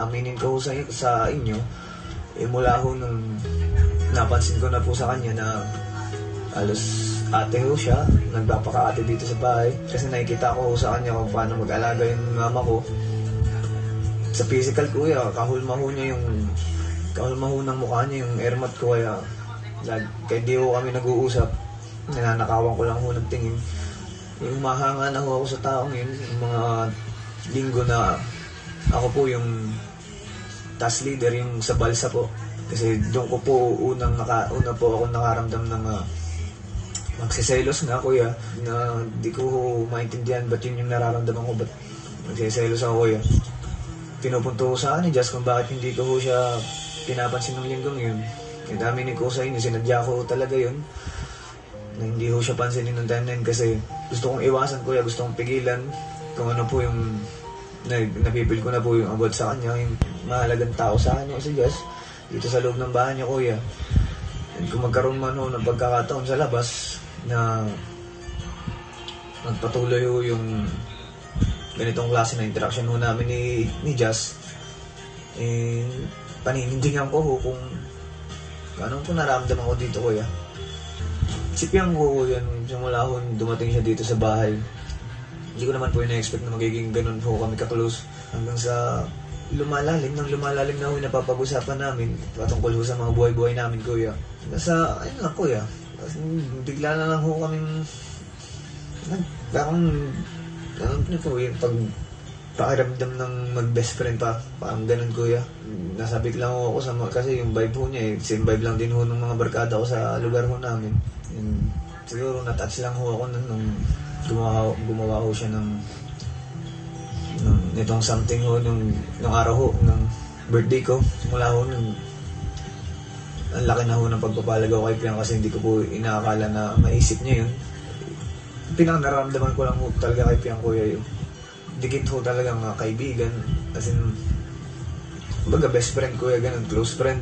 aminin ko sa inyo, mula ho nung napansin ko na po sa kanya na halos ate ho siya, nagpapaka-ate dito sa bahay. Kasi nakikita ko sa kanya kung paano mag-alaga yung mama ko. Sa physical kuya, kahulma ho ng mukha niya, yung airmat ko, kaya di ho kami nag-uusap. Nananakawan ko lang ho ng tingin. Yung mahanga na ho ako sa taong yun, yung mga linggo na ako po yung task leader, yung sa balsa po. Kasi doon ko po una po ako nakaramdam ng magsiselos nga kuya, na di ko maintindihan ba't yun yung nararamdaman ko, ba't magsiselos ako kuya. Pinupunto ko sa akin just kung bakit hindi ko siya pinapansin ng linggong yun. Yung aminin ko sa inyo, sinadya ko talaga yun na hindi ko siya pansinin ng time na yun, kasi gusto kong iwasan kuya, gusto kong pigilan kung ano po yung napipil ko na po yung about sa kanya, yung mahalagang tao sa kanya kasi Jess dito sa loob ng bahay niya kuya. And kung magkaroon man ho ng pagkakataon sa labas na magpatuloy ho yung ganitong klase na interaction ho namin ni Jazz, paninindigan ko ho kung anong po naramdaman ko dito kuya. Sipiang ko yan, simula ho dumating siya dito sa bahay, hindi ko naman po ina-expect na magiging ganun po kami ka-close, hanggang sa lumalalim na ho napapag-usapan namin patungkol ho sa mga buhay-buhay namin kuya. Nasa, ayun lang kuya, bigla na lang ho kaming parang ano po yung pakiramdam ng mag-best friend pa, parang ganun kuya. Nasabik lang ho ako kasi yung vibe ho niya same vibe lang din ho ng mga barkada ko sa lugar ho namin. And siguro na-touch lang ho ako nung gumawa ho siya ng nitong something ho nung araw ho ng birthday ko. Simula ho nung ang laki na ho ng pagpapalag ako kay Piang, kasi hindi ko po inaakala na maisip niya yun. Pinakanaramdaman ko lang ho talaga kay Piang kuya yun. Dikit ho talagang kaibigan, as in baga best friend kuya, ganun, close friend.